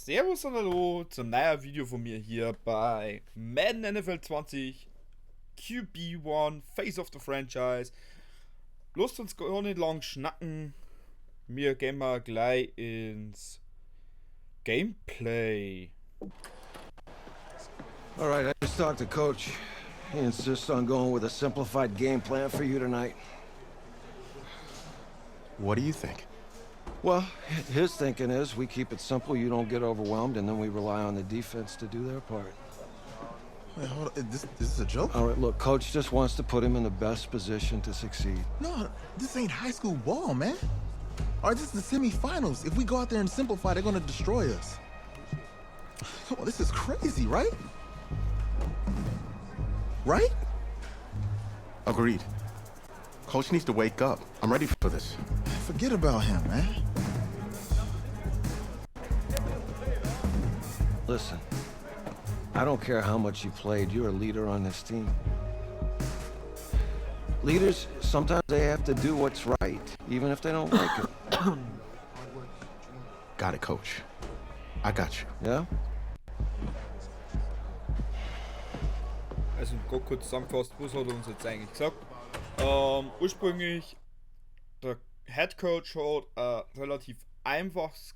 Servus und Hallo zum neuen Video von mir hier bei Madden NFL 20 QB1 Face of the Franchise. Lasst uns gar nicht lang schnacken. Wir gehen mal gleich ins Gameplay. Alright, I just talked to Coach. He insists on going with a simplified game plan for you tonight. What do you think? Well, his thinking is we keep it simple, you don't get overwhelmed, and then we rely on the defense to do their part. Wait, hold on. This is a joke? All right, look, Coach just wants to put him in the best position to succeed. No, this ain't high school ball, man. All right, this is the semi-finals. If we go out there and simplify, they're gonna destroy us. Come on, this is crazy, right? Right? Agreed. Coach needs to wake up. I'm ready for this. Forget about him, man. Listen, I don't care how much you played, you're a leader on this team. Leaders, sometimes they have to do what's right, even if they don't like it. Got it, Coach. I got you. Yeah? Also kurz zusammengefasst, was hat er uns jetzt eigentlich gesagt? Ursprünglich, der Head Coach hat ein relativ einfaches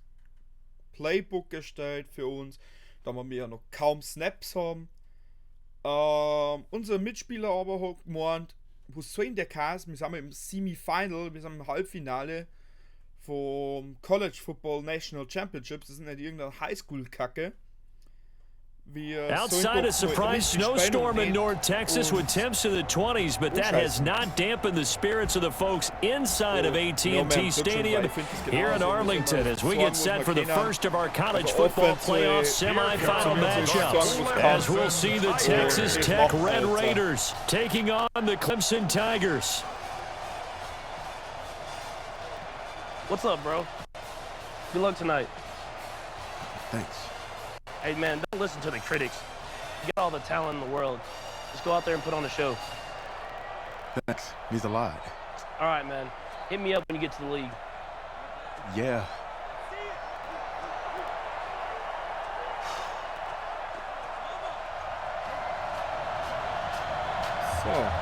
Playbook gestellt für uns, da wir ja noch kaum Snaps haben. Unser Mitspieler aber hat gemeint, was soll in der Cast? Wir sind im Semi-Final, wir sind im Halbfinale vom College Football National Championship, das ist nicht irgendeine Highschool-Kacke. Outside, a surprise snowstorm in North Texas with temps in the 20s, but that has not dampened the spirits of the folks inside of AT&T Stadium here in Arlington as we get set for the first of our college football playoff semi-final matchups, as we'll see the Texas Tech Red Raiders taking on the Clemson Tigers. What's up, bro? Good luck tonight. Thanks. Hey, man, don't listen to the critics. You got all the talent in the world. Just go out there and put on a show. Thanks. Means a lot. All right, man. Hit me up when you get to the league. Yeah. So.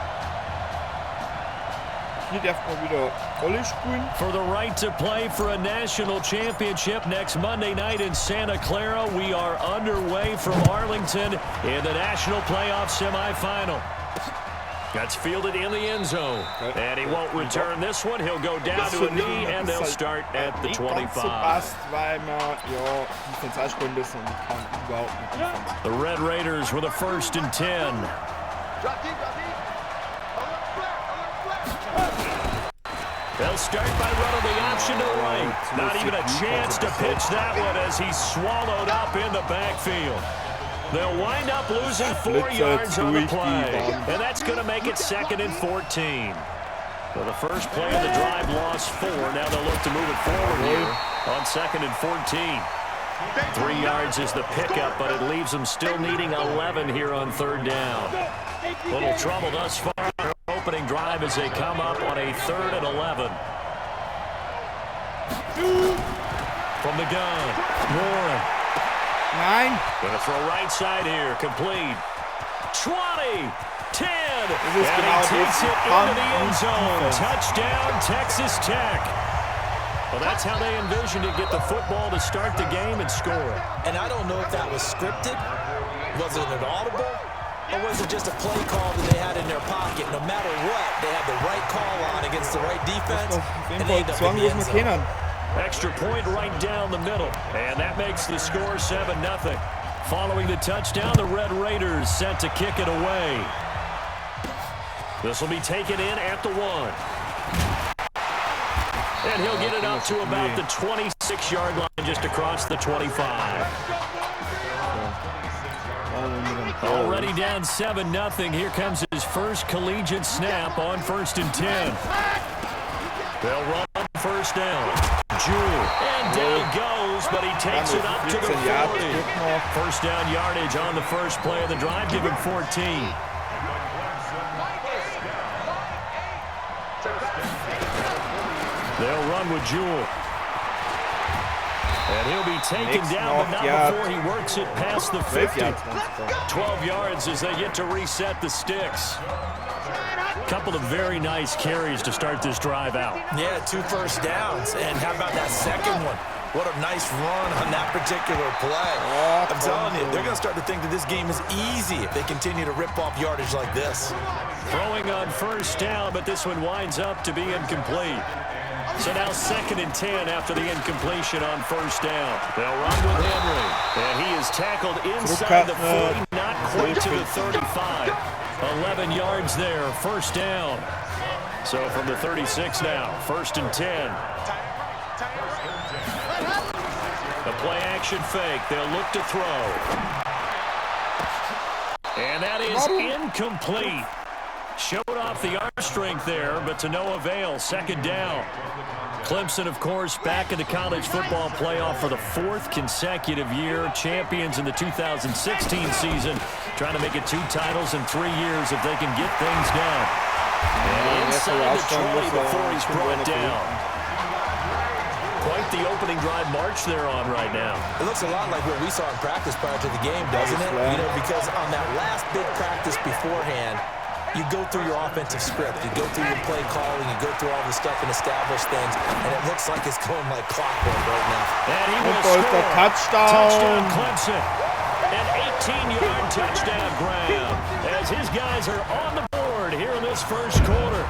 Hier darf man wieder Rolle spielen. For the right to play for a national championship next Monday night in Santa Clara, we are underway from Arlington in the national playoff semifinal. That's fielded in the end zone. And he won't return this one. He'll go down to a knee, and they'll start at the 25. The Red Raiders with a 1st and 10. They'll start by running the option to the right. Not even a chance to pitch that one as he's swallowed up in the backfield. They'll wind up losing 4 yards on the play. And that's going to make it 2nd and 14. So the first play of the drive lost 4. Now they'll look to move it forward here on 2nd and 14. 3 yards is the pickup, but it leaves them still needing 11 here on 3rd down. Little trouble thus far. Opening drive as they come up on a 3rd and 11. From the gun, Warren. 9. Gonna throw right side here, complete. 20, 10, and he takes it into the end zone. Touchdown, Texas Tech. Well, that's how they envisioned to get the football to start the game and score. And I don't know if that was scripted. Was it an audible? Or was it just a play call that they had in their pocket? No matter what, they had the right call on against the right defense, and they ended up in the end zone. Extra point right down the middle, and that makes the score 7-0. Following the touchdown, the Red Raiders set to kick it away. This will be taken in at the 1. And he'll get it up to about the 26-yard line just across the 25. Already down 7-0. Here comes his first collegiate snap on 1st and 10. They'll run 1st down. Jewell. And down goes, but he takes it up to the 40. 1st down yardage on the first play of the drive. Give him 14. They'll run with Jewell. And he'll be taken down, but not before he works it past the 50. 12 yards as they get to reset the sticks. Couple of very nice carries to start this drive out. Yeah, 2 first downs. And how about that second one? What a nice run on that particular play. I'm telling you, they're going to start to think that this game is easy if they continue to rip off yardage like this. Throwing on first down, but this one winds up to be incomplete. So now 2nd and 10 after the incompletion on first down. They'll run with Henry. And he is tackled inside the 40, not quite to the 35. 11 yards there, first down. So from the 36 now, 1st and 10. The play-action fake. They'll look to throw. And that is incomplete. Showed off the arm strength there, but to no avail. 2nd down. Clemson, of course, back in the college football playoff for the 4th consecutive year. Champions in the 2016 season. Trying to make it 2 titles in 3 years if they can get things done. And inside the 20 before he's brought down. Quite the opening drive march they're on right now. It looks a lot like what we saw in practice prior to the game, doesn't it? You know, because on that last big practice beforehand, you go through your offensive script, you go through your play calling, you go through all the stuff and establish things, and it looks like it's going like clockwork right now. And he will score. Touchdown Clemson. An 18-yard touchdown grab as his guys are on the board here in this first quarter.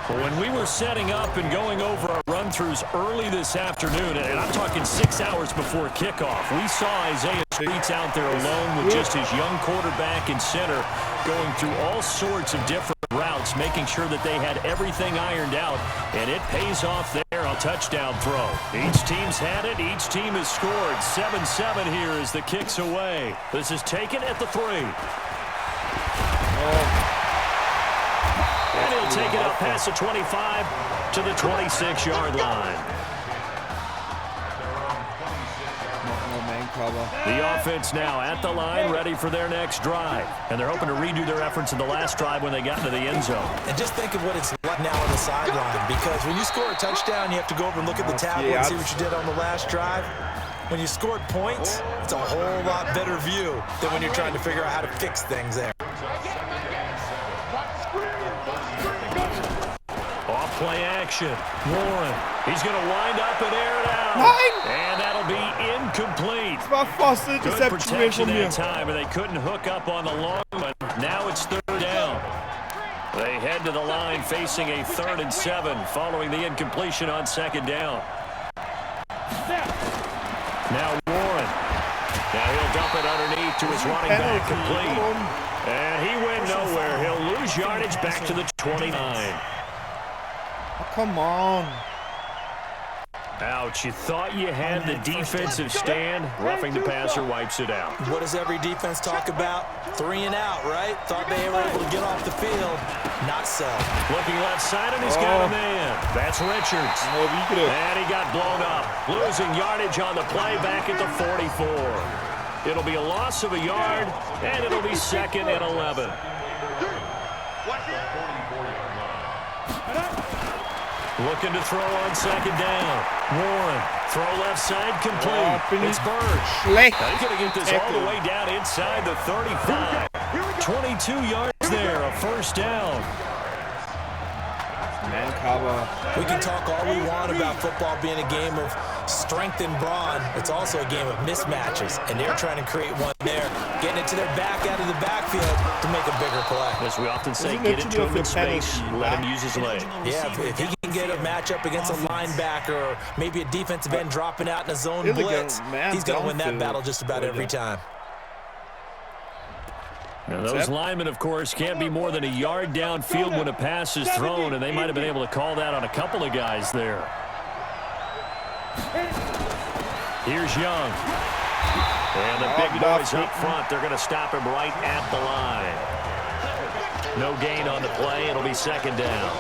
When we were setting up and going over our run-throughs early this afternoon, and I'm talking 6 hours before kickoff, we saw Isaiah Streets out there alone with just his young quarterback and center going through all sorts of different routes, making sure that they had everything ironed out, and it pays off there, a touchdown throw. Each team's had it. Each team has scored. 7-7 here as the kick's away. This is taken at the 3. And he'll take it up past the 25 to the 26-yard line. The offense now at the line, ready for their next drive. And they're hoping to redo their efforts in the last drive when they got into the end zone. And just think of what it's like now on the sideline, because when you score a touchdown, you have to go over and look at the tablet and see what you did on the last drive. When you scored points, it's a whole lot better view than when you're trying to figure out how to fix things there. Play action. Warren. He's going to wind up and air it out. And that'll be incomplete. Good protection that time, and they couldn't hook up on the long one. Now it's 3rd down. They head to the line facing a 3rd and 7 following the incompletion on 2nd down. Now Warren. Now he'll dump it underneath to his running back, complete. And he went nowhere. He'll lose yardage back to the 29. Come on. Ouch, you thought you had the defensive stand. Roughing the passer wipes it out. What does every defense talk about? 3 and out, right? Thought they were able to get off the field. Not so. Looking left side, and he's got a man. That's Richards. And he got blown up. Losing yardage on the play back at the 44. It'll be a loss of a yard, and it'll be 2nd and 11. Looking to throw on 2nd down. Warren, throw left side, complete. It's Birch. Now he's going to get this all the way down inside the 35. 22 yards there, a 1st down. Man cover. We can talk all we want about football being a game of strength and brawn. It's also a game of mismatches, and they're trying to create one there, getting it to their back out of the backfield to make a bigger play. As we often say, get it to him in space, let him use his leg. Yeah, if he can get a matchup against a linebacker or maybe a defensive end dropping out in a zone blitz, he's going to win that battle just about every time. Now those linemen, of course, can't be more than a yard downfield when a pass is thrown, and they might have been able to call that on a couple of guys there. Here's Young. And the big boys up front, they're going to stop him right at the line. No gain on the play. It'll be 2nd down.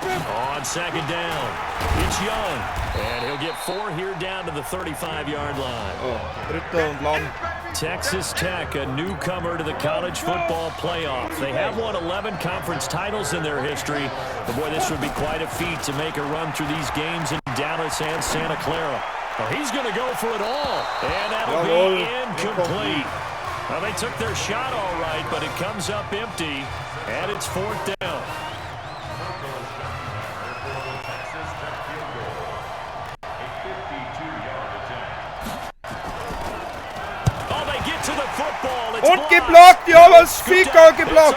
On 2nd down, it's Young. And he'll get 4 here down to the 35-yard line. Texas Tech, a newcomer to the college football playoff. They have won 11 conference titles in their history. But boy, this would be quite a feat to make a run through these games in Dallas and Santa Clara. Well, he's going to go for it all, and that'll be incomplete. Well, they took their shot all right, but it comes up empty, and it's 4th down. Und geblockt, jawohl, Speaker geblockt.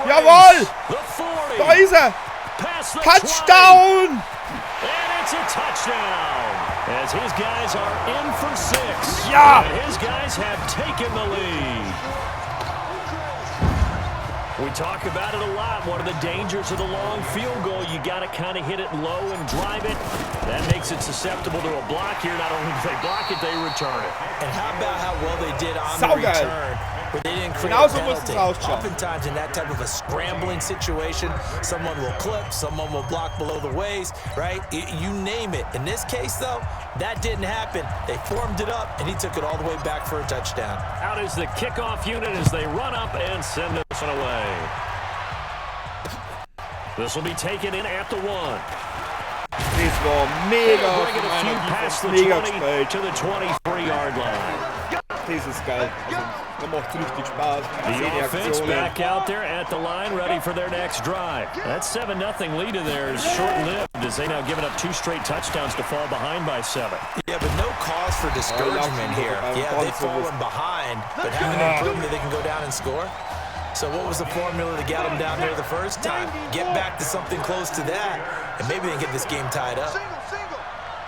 Jawohl, da ist er. Touchdown. And it's a touchdown, as his guys are in for 6. Ja. And his guys have taken the lead. We talk about it a lot. One of the dangers of the long field goal, you got to kind of hit it low and drive it. That makes it susceptible to a block here. Not only do they block it, they return it. And how about how well they did on the return? Where they didn't create a penalty. Oftentimes in that type of a scrambling situation, someone will clip, someone will block below the waist, right? You name it. In this case, though, that didn't happen. They formed it up, and he took it all the way back for a touchdown. Out is the kickoff unit as they run up and send this one away. This will be taken in at the 1. Das war mega. Bring it a few past the 20 to the 23-yard line. Das ist geil. Da macht richtig Spaß. The offense back out there at the line, ready for their next drive. That 7-0 lead of theirs short-lived as they now given up 2 straight touchdowns to fall behind by 7. Yeah, but no cause for discouragement here. Yeah, they've fallen behind, but having an improvement, they can go down and score. So what was the formula to get them down there the first time? Get back to something close to that, and maybe they can get this game tied up.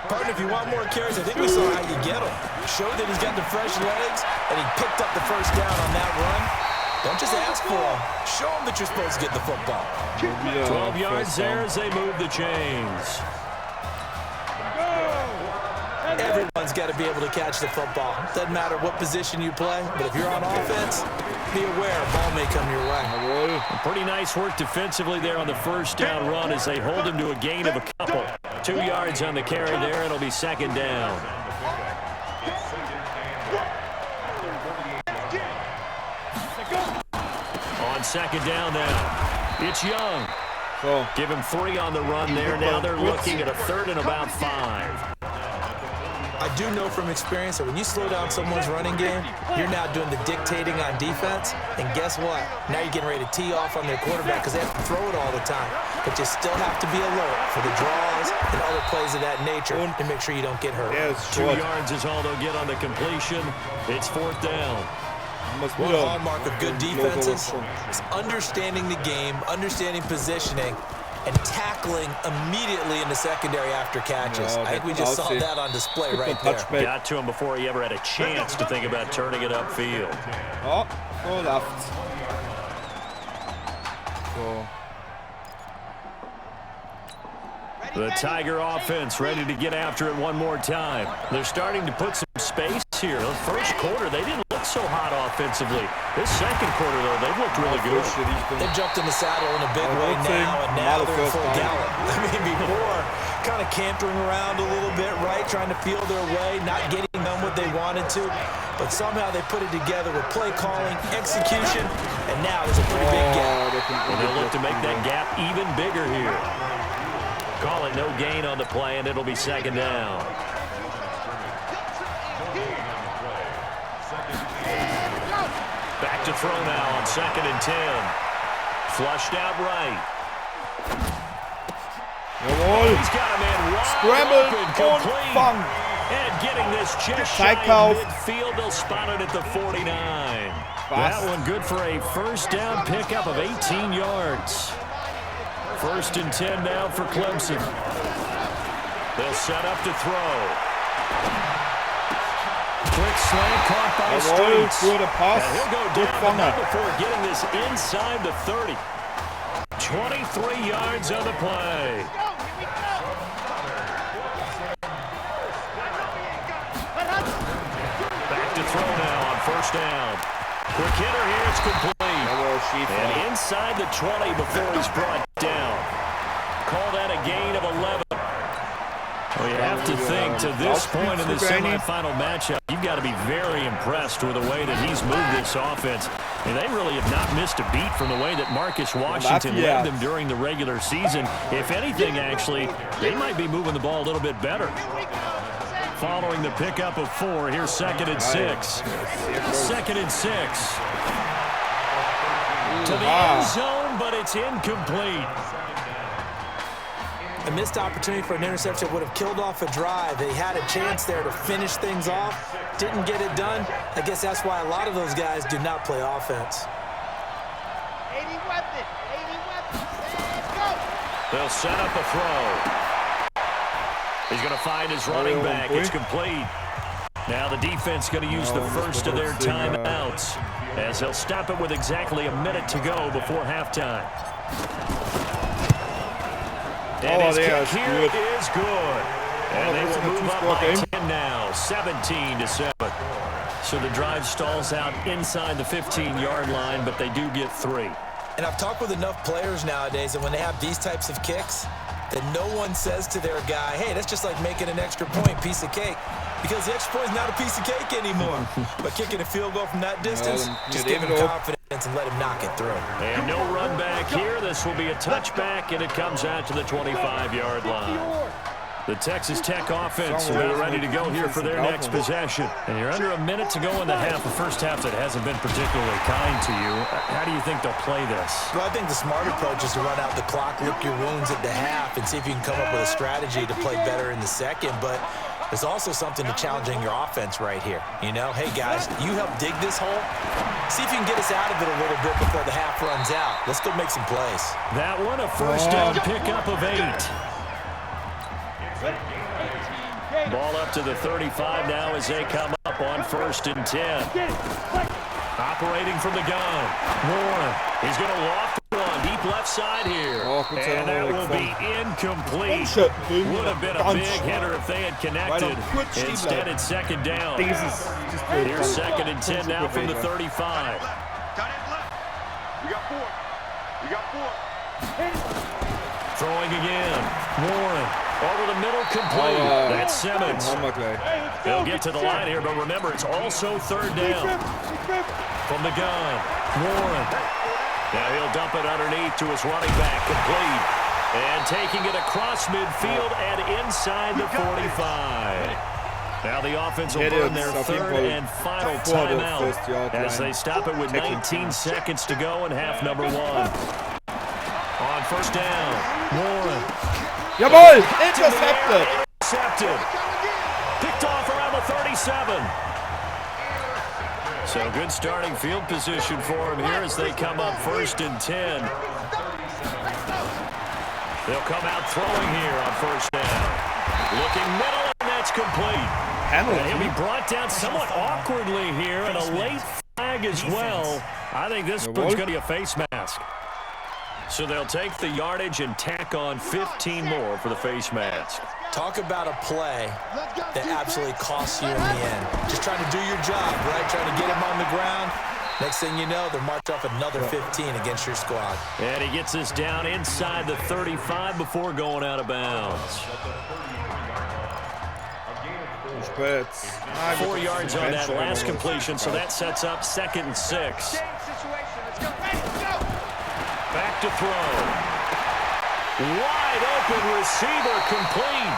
Partner, if you want more carries, I think we saw how you get him. Showed that he's got the fresh legs, and he picked up the first down on that run. Don't just ask for him. Show him that you're supposed to get the football. 12 yards there as they move the chains. Everyone's got to be able to catch the football. Doesn't matter what position you play, but if you're on offense, be aware a ball may come your way. Pretty nice work defensively there on the first down run as they hold him to a gain of a couple. 2 yards on the carry there. It'll be 2nd down. On 2nd down now, it's Young. Give him 3 on the run there. Now they're looking at a 3rd and about 5. I do know from experience that when you slow down someone's running game, you're now doing the dictating on defense. And guess what? Now you're getting ready to tee off on their quarterback because they have to throw it all the time. But you still have to be alert for the draws and other plays of that nature to make sure you don't get hurt. 2 yards is all they'll get on the completion. It's 4th down. One hallmark of good defenses is understanding the game, understanding positioning, and tackling immediately in the secondary after catches. I think we just saw that on display right there. Got to him before he ever had a chance to think about turning it upfield. Oh, so läuft's. The Tiger offense ready to get after it one more time. They're starting to put some space here. The first quarter, they didn't look so hot offensively. This second quarter, though, they've looked really good. They've jumped in the saddle in a big way now, and now they're in full gallop. I mean, before, kind of cantering around a little bit, right, trying to feel their way, not getting done what they wanted to. But somehow they put it together with play calling, execution, and now there's a pretty big gap. And they'll look to make that gap even bigger here. Call it no gain on the play, and it'll be 2nd down. Back to throw now on 2nd and 10. Flushed out right. He's got a man wide Scramble open, complete. Fang. And getting this just shy of midfield, they'll spot it at the 49. That one good for a first down pickup of 18 yards. 1st and 10 now for Clemson. They'll set up to throw. Quick slant caught by Streets. And he'll go down before getting this inside the 30. 23 yards on the play. Back to throw now on 1st down. Quick hitter here, it's complete. And inside the 20 before he's brought down. Call that a gain of 11. Well, you have to think to this point in the semifinal matchup, you've got to be very impressed with the way that he's moved this offense. And they really have not missed a beat from the way that Marcus Washington led them during the regular season. If anything, actually, they might be moving the ball a little bit better. Following the pickup of 4, here's 2nd and 6. 2nd and 6. To the end zone, but it's incomplete. A missed opportunity for an interception would have killed off a drive. They had a chance there to finish things off. Didn't get it done. I guess that's why a lot of those guys do not play offense. 80 weapons. Let's go. They'll set up a throw. He's going to find his running back. It's complete. Now the defense going to use the first of their timeouts as they'll stop it with exactly a minute to go before halftime. And his kick here is good. And they will move up by 10 now, 17-7. So the drive stalls out inside the 15-yard line, but they do get 3. And I've talked with enough players nowadays that when they have these types of kicks, that no one says to their guy, hey, that's just like making an extra point, piece of cake. Because the extra point is not a piece of cake anymore. But kicking a field goal from that distance, just give him confidence and let him knock it through. And no run back here. This will be a touchback, and it comes out to the 25-yard line. The Texas Tech offense about ready to go here for their next possession. And you're under a minute to go in the half, the first half that hasn't been particularly kind to you. How do you think they'll play this? Well, I think the smart approach is to run out the clock, lick your wounds at the half, and see if you can come up with a strategy to play better in the second. But there's also something to challenging your offense right here. You know, hey, guys, you help dig this hole. See if you can get us out of it a little bit before the half runs out. Let's go make some plays. That one, a first down pickup of 8. Ball up to the 35 now as they come up on 1st and 10. Operating from the gun. Warren. He's going to loft one deep left side here. And that will be incomplete. Would have been a big hitter if they had connected. Instead, it's 2nd down. Here's 2nd and 10 now from the 35. You got 4. Throwing again. Warren. Over the middle, complete. That's Simmons. He'll get to the line here, but remember, it's also 3rd down. From the gun, Warren. Now he'll dump it underneath to his running back, complete. And taking it across midfield and inside the 45. Now the offense will burn their 3rd and final timeout as they stop it with 19 seconds to go in half number 1. On 1st down, Warren. Jawohl! Intercepted! Intercepted. Picked off around the 37. So good starting field position for him here as they come up 1st and 10. They'll come out throwing here on 1st down. Looking middle, and that's complete. And he'll be brought down somewhat awkwardly here, and a late flag as well. I think this one's going to be a face mask. So they'll take the yardage and tack on 15 more for the face mask. Talk about a play that absolutely costs you in the end. Just trying to do your job, right? Trying to get him on the ground. Next thing you know, they'll march off another 15 against your squad. And he gets us down inside the 35 before going out of bounds. 4 yards on that last completion, so that sets up 2nd and 6. Back to throw. Wide open receiver, complete.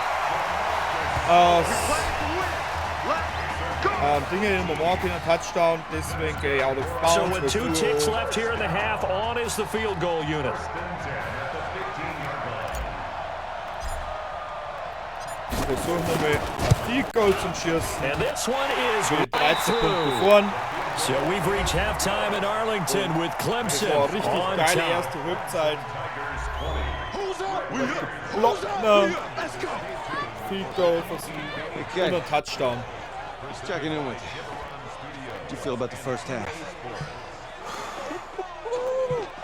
Dinge in the walking, a touchdown, deswegen gehe ich out of bounds. So with 2 ticks left here in the half, on is the field goal unit. Versuchen wir mit Field Goal zum Schießen. And this one is Mit right 13 Punkten through. vorn. So we've reached halftime in Arlington with Clemson Das war richtig on geile top. erste Halbzeit. Blockner. Field Goal versucht. Und ein Touchdown. Just checking in with you. How do you feel about the first half?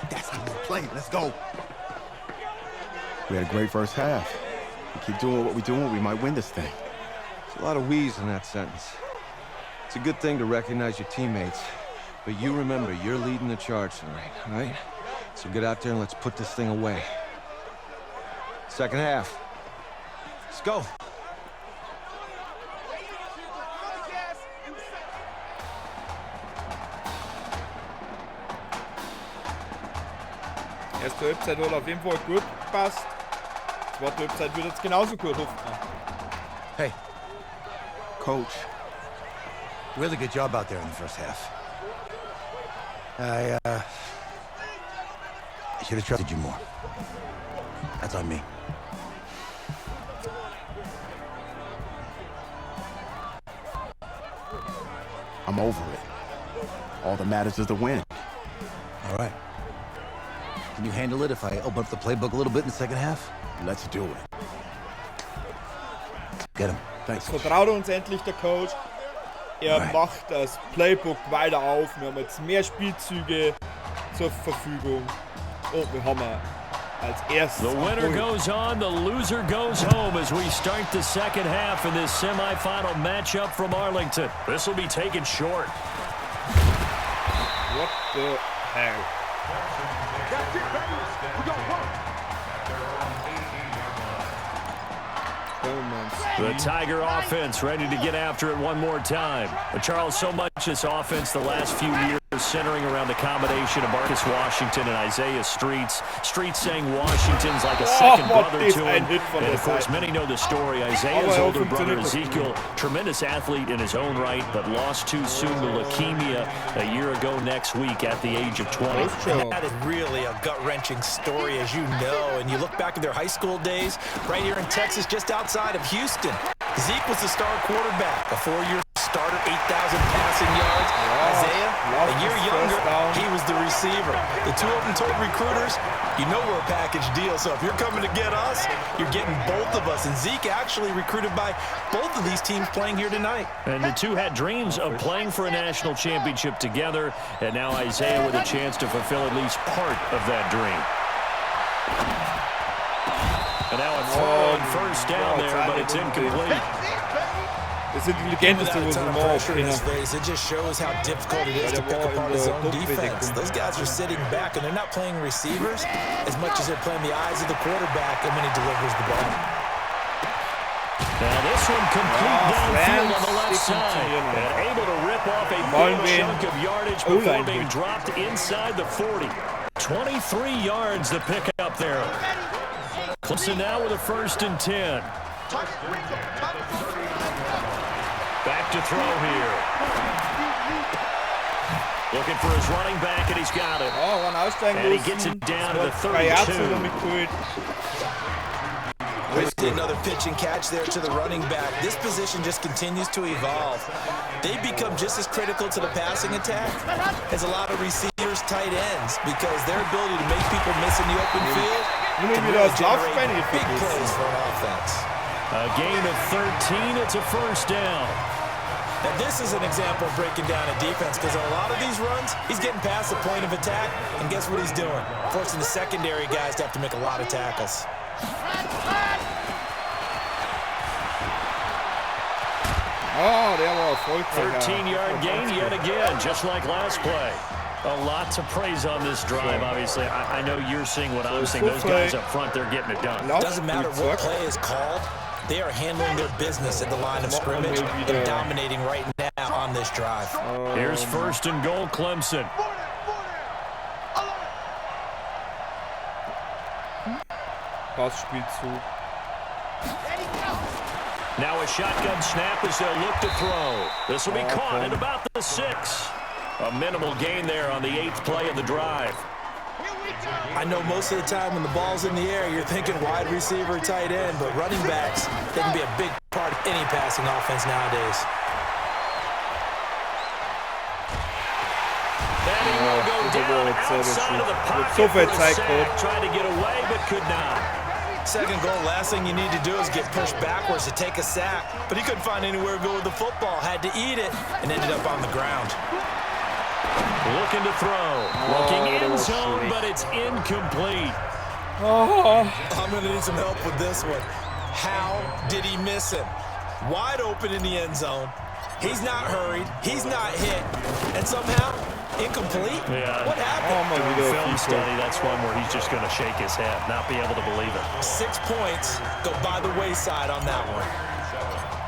That's how we play. Let's go. We had a great first half. We keep doing what we're doing, we might win this thing. There's a lot of we's in that sentence. It's a good thing to recognize your teammates, but you remember, you're leading the charge tonight, all right? So get out there and let's put this thing away. Second half. Let's go. Erste Halbzeit hat auf jeden Fall gut gepasst. Zweite Halbzeit wird jetzt genauso gut, hofft man. Hey, Coach, really good job out there in the first half. I should have trusted you more. That's on me. I'm over it. All that matters is the win. All right. Can you handle it if I open up the playbook a little bit in the second half? Let's do it. Get him. Thanks. Vertraut uns endlich der Coach. Er macht das Playbook weiter auf. Wir haben jetzt mehr Spielzüge zur Verfügung. Und wir haben als erstes... The winner goes on, the loser goes home as we start the second half in this semi-final matchup from Arlington. This will be taken short. What the hell? That's it, baby. We gon' work. The Tiger offense ready to get after it one more time. But Charles, so much this offense the last few years centering around the combination of Marcus Washington and Isaiah Streets. Streets saying Washington's like a second brother to him. And of course, many know the story. Isaiah's older brother, Ezekiel, tremendous athlete in his own right, but lost too soon to leukemia a year ago next week at the age of 20. That is really a gut-wrenching story, as you know. And you look back at their high school days, right here in Texas, just outside of Houston. Zeke was the star quarterback, a 4-year starter, 8,000 passing yards. Isaiah, a year younger, he was the receiver. The two of them told recruiters, you know we're a package deal, so if you're coming to get us, you're getting both of us. And Zeke actually recruited by both of these teams playing here tonight. And the two had dreams of playing for a national championship together, and now Isaiah with a chance to fulfill at least part of that dream. And now a throw on first down there, but it's incomplete. Das sind die Legenden, wo sie mal It just shows how difficult it is to pick apart his own defense. Those guys are sitting back, and they're not playing receivers as much as they're playing the eyes of the quarterback and when he delivers the ball. Now this one complete downfield on the left side, and able to rip off a big chunk of yardage before being dropped inside the 40. 23 yards the pick up there. Clemson now with a 1st and 10. Back to throw here. Looking for his running back, and he's got it. And he gets it down to the 32. Another pitch and catch there to the running back. This position just continues to evolve. They become just as critical to the passing attack as a lot of receivers, tight ends, because their ability to make people miss in the open field can really generate big plays for an offense. A gain of 13, it's a 1st down. Now this is an example of breaking down a defense, because on a lot of these runs, he's getting past the point of attack, and guess what he's doing? Forcing the secondary guys to have to make a lot of tackles. Oh, der war erfolgreich. 13-yard gain yet again, just like last play. A lot to praise on this drive, obviously. I know you're seeing what I'm seeing. Those guys up front, they're getting it done. Doesn't matter what play is called. They are handling their business at the line of scrimmage and dominating right now on this drive. Here's 1st and goal, Clemson. Passspielzug. Now a shotgun snap as they'll look to throw. This will be caught at about the 6. A minimal gain there on the 8th play of the drive. I know most of the time when the ball's in the air, you're thinking wide receiver, tight end, but running backs, they can be a big part of any passing offense nowadays. And he will go down outside of the pocket for a sack. Tried to get away, but could not. 2nd goal, last thing you need to do is get pushed backwards to take a sack, but he couldn't find anywhere to go with the football, had to eat it, and ended up on the ground. Looking to throw. Looking in zone, but it's incomplete. I'm going to need some help with this one. How did he miss him? Wide open in the end zone. He's not hurried. He's not hit. And somehow, incomplete? Yeah. What happened? Film study, that's one where he's just going to shake his head, not be able to believe it. 6 points go by the wayside on that one.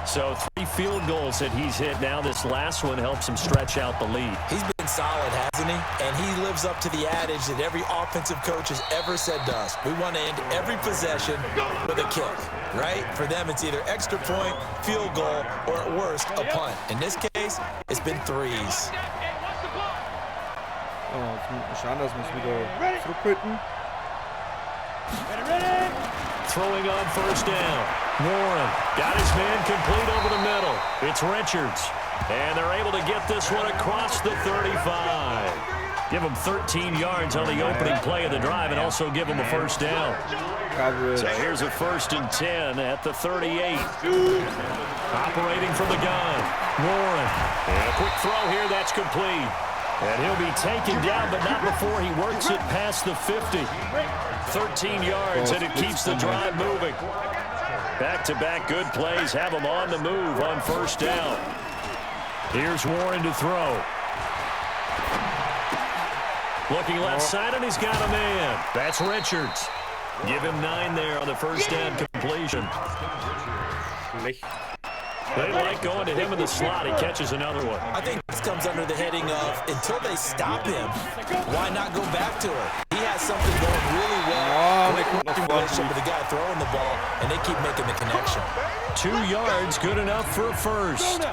So 3 field goals that he's hit now. This last one helps him stretch out the lead. He's been solid, hasn't he? And he lives up to the adage that every offensive coach has ever said to us. We want to end every possession with a kick, right? For them, it's either extra point, field goal, or at worst, a punt. In this case, it's been threes. Oh, jetzt schauen, dass wir es wieder zurückhalten. Throwing on first down. Warren got his man complete over the middle. It's Richards. And they're able to get this one across the 35. Give them 13 yards on the opening play of the drive and also give them a first down. So here's a 1st and 10 at the 38. Operating from the gun. Warren. And a quick throw here. That's complete. And he'll be taken down, but not before he works it past the 50. 13 yards, and it keeps the drive moving. Back-to-back good plays have them on the move on first down. Here's Warren to throw. Looking left side, and he's got a man. That's Richards. Give him 9 there on the first down completion. They like going to him in the slot. He catches another one. I think this comes under the heading of, until they stop him, why not go back to it? He has something going really well. Great working relationship with the guy throwing the ball, and they keep making the connection. 2 yards, good enough for a first.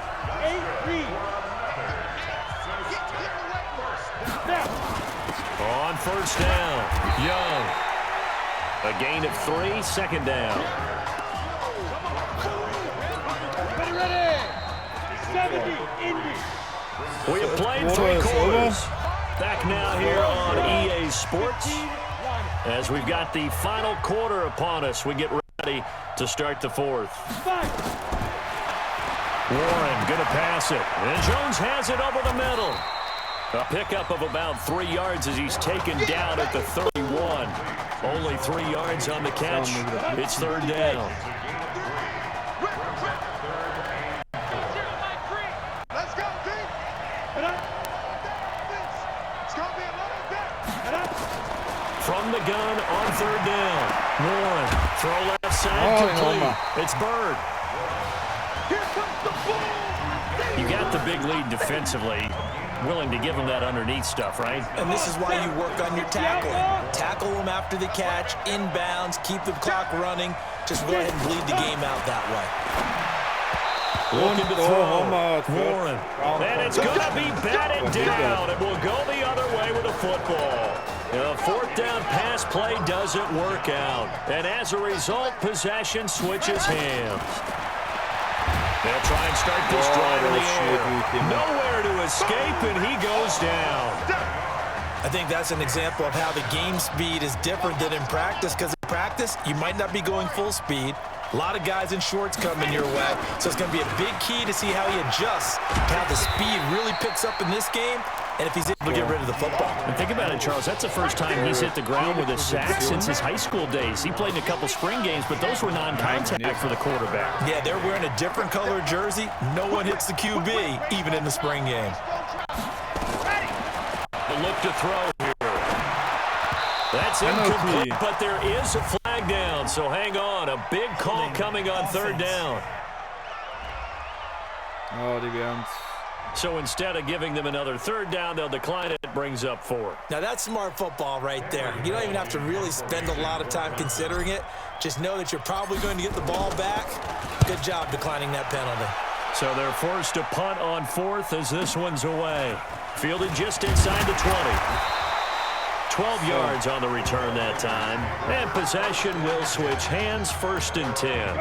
On first down, Young. A gain of 3, second down. We have played 3 quarters. Back now here on EA Sports. As we've got the final quarter upon us, we get ready to start the 4th. Warren going to pass it. And Jones has it over the middle. A pickup of about 3 yards as he's taken down at the 31. Only 3 yards on the catch. It's 3rd down. From the gun on 3rd down. Warren, throw left side, complete. It's Bird. You got the big lead defensively. Willing to give him that underneath stuff, right? And this is why you work on your tackling. Tackle them after the catch, inbounds, keep the clock running. Just go ahead and bleed the game out that way. Looking to throw. Warren. And it's going to be batted down. It will go the other way with a football. The 4th down pass play doesn't work out. And as a result, possession switches hands. They'll try and start this drive in the air. Nowhere to escape, and he goes down. I think that's an example of how the game speed is different than in practice, because in practice, you might not be going full speed. A lot of guys in shorts coming your way, so it's going to be a big key to see how he adjusts, how the speed really picks up in this game, and if he's able to get rid of the football. And think about it, Charles. That's the first time he's hit the ground with a sack since his high school days. He played in a couple spring games, but those were non-contact for the quarterback. Yeah, they're wearing a different color jersey. No one hits the QB, even in the spring game. A look to throw here. That's incomplete, but there is a flag down, so hang on. A big call coming on 3rd down. Oh, die werden's. So instead of giving them another 3rd down, they'll decline it. It brings up 4. Now, that's smart football right there. You don't even have to really spend a lot of time considering it. Just know that you're probably going to get the ball back. Good job declining that penalty. So they're forced to punt on 4th as this one's away. Fielded just inside the 20. 12 yards on the return that time. And possession will switch hands, 1st and 10.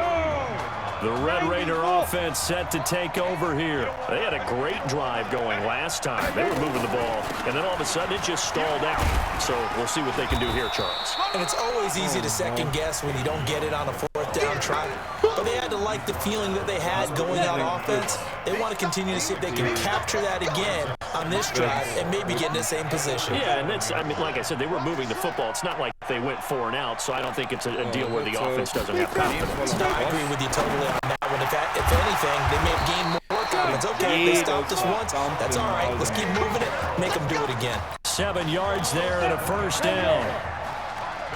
The Red Raider offense set to take over here. They had a great drive going last time. They were moving the ball, and then all of a sudden it just stalled out. So we'll see what they can do here, Charles. And it's always easy to second guess when you don't get it on a 4th down try. But they had to like the feeling that they had going on offense. They want to continue to see if they can capture that again on this drive and maybe get in the same position. Yeah, and that's, I mean, like I said, they were moving the football. It's not like they went 4 and out, so I don't think it's a deal where the offense doesn't have confidence. No, I agree with you totally on that one. If anything, they may have gained more confidence. Okay, they stopped us once. That's all right. Let's keep moving it. Make them do it again. 7 yards there and a 1st down.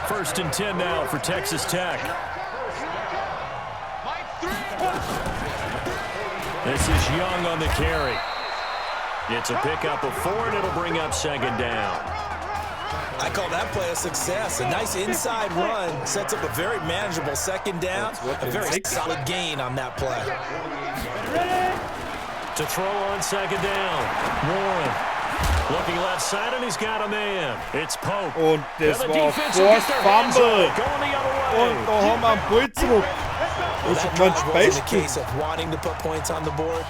1st and 10 now for Texas Tech. This is Young on the carry. It's a pickup of 4, and it'll bring up second down. I call that play a success. A nice inside run sets up a very manageable second down. A very solid gain on that play. To throw on second down. Warren looking left side, and he's got a man. It's Pope. Und das war Forced Fumble. Und da haben wir einen Ball zurück. Das ist mein wasn't a case of wanting to put points on the board.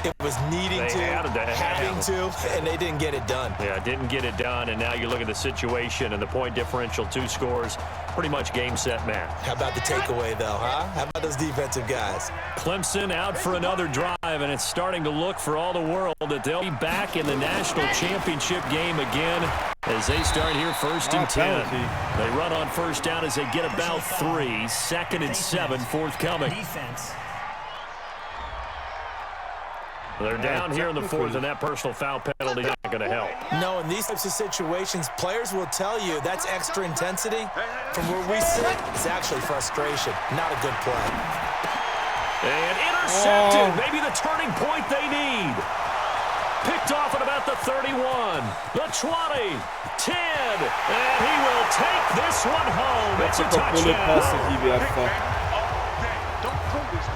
It was needing to, having to, and they didn't get it done. Yeah, didn't get it done, and now you look at the situation and the point differential, 2 scores, pretty much game, set, match. How about the takeaway, though, huh? How about those defensive guys? Clemson out for another drive, and it's starting to look for all the world that they'll be back in the national championship game again as they start here 1st and 10. They run on first down as they get about 3, 2nd and 7 forthcoming. They're down here in the 4th, and that personal foul penalty is not going to help. No, in these types of situations, players will tell you that's extra intensity. From where we sit, it's actually frustration. Not a good play. And intercepted. Maybe the turning point they need. Picked off at about the 31, the 20, 10, and he will take this one home. It's a touchdown.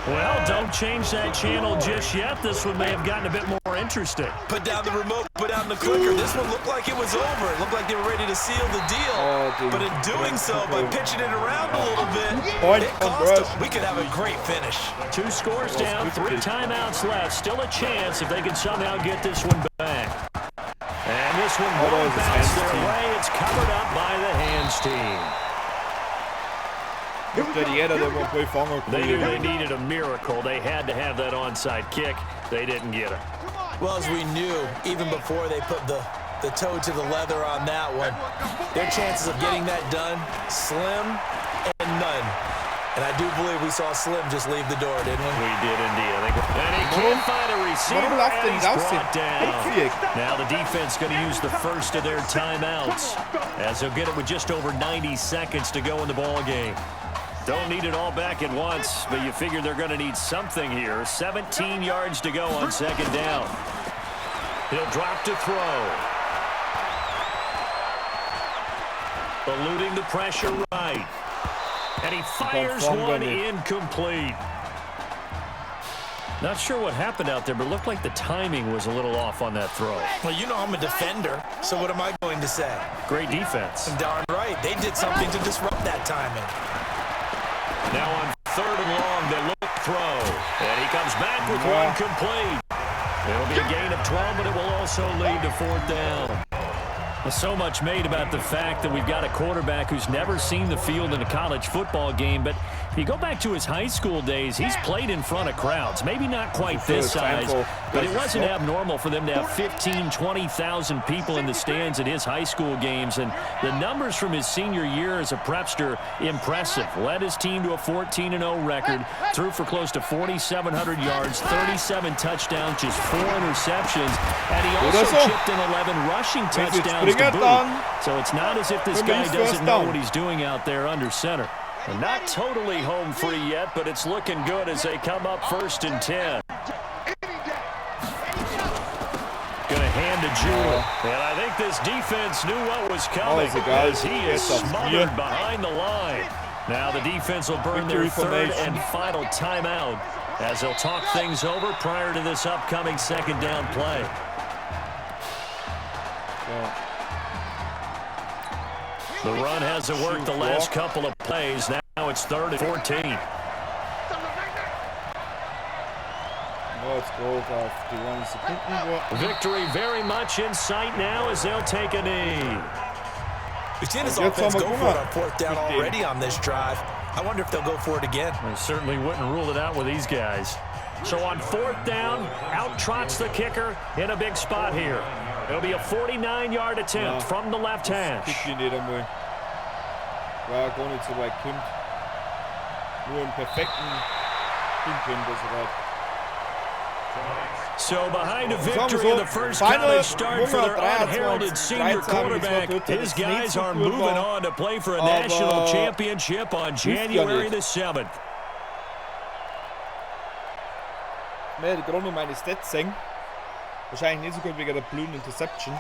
Well, don't change that channel just yet. This one may have gotten a bit more interesting. Put down the remote, put down the clicker. This one looked like it was over. It looked like they were ready to seal the deal. But in doing so, by pitching it around a little bit, it cost them. We could have a great finish. 2 scores down, 3 timeouts left. Still a chance if they can somehow get this one back. And this one won't bounce their way. It's covered up by the hands team. They knew they needed a miracle. They had to have that onside kick. They didn't get it. Well, as we knew, even before they put the toe to the leather on that one, their chances of getting that done, slim and none. And I do believe we saw Slim just leave the door, didn't we? We did indeed. I think. And he can't find a receiver, and he's brought down. Now the defense going to use the first of their timeouts, as they'll get it with just over 90 seconds to go in the ball game. Don't need it all back at once, but you figure they're going to need something here. 17 yards to go on second down. He'll drop to throw. Eluding the pressure right. And he fires one incomplete. Not sure what happened out there, but it looked like the timing was a little off on that throw. Well, you know I'm a defender, so what am I going to say? Great defense. And darn right. They did something to disrupt that timing. Now on 3rd and long, they look throw. And he comes back with one complete. It'll be a gain of 12, but it will also lead to 4th down. So much made about the fact that we've got a quarterback who's never seen the field in a college football game, but if you go back to his high school days, he's played in front of crowds. Maybe not quite this size, but it wasn't abnormal for them to have 15,000, 20,000 people in the stands at his high school games, and the numbers from his senior year as a prepster, impressive. Led his team to a 14-0 record, threw for close to 4,700 yards, 37 touchdowns, just 4 interceptions, and he also chipped in 11 rushing touchdowns. So it's not as if this guy doesn't know what he's doing out there under center. And not totally home free yet, but it's looking good as they come up 1st and 10. Gonna hand to Jewell. And I think this defense knew what was coming as he is smothered behind the line. Now the defense will burn their 3rd and final timeout as they'll talk things over prior to this upcoming 2nd down play. The run hasn't worked the last couple of plays. Now it's 3rd and 14. Victory very much in sight now as they'll take a knee. We've seen this offense go for it on 4th down already on this drive. I wonder if they'll go for it again. I certainly wouldn't rule it out with these guys. So on 4th down, out trots the kicker in a big spot here. It'll be a 49-yard attempt from the left hash. So behind a victory in the first college start for their unheralded senior quarterback, his guys are moving on to play for a national championship on January the 7th. Ich werde gerade noch meine Stats sehen. Wahrscheinlich nicht so gut wegen der blöden Interception.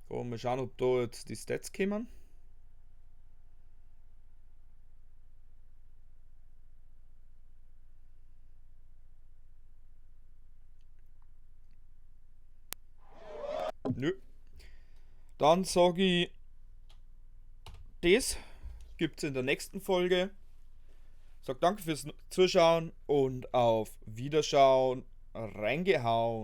So, mal schauen, ob da jetzt die Stats kommen. Nö. Dann sage ich, das gibt es in der nächsten Folge. Sag danke fürs Zuschauen und auf Wiederschauen. Reingehauen.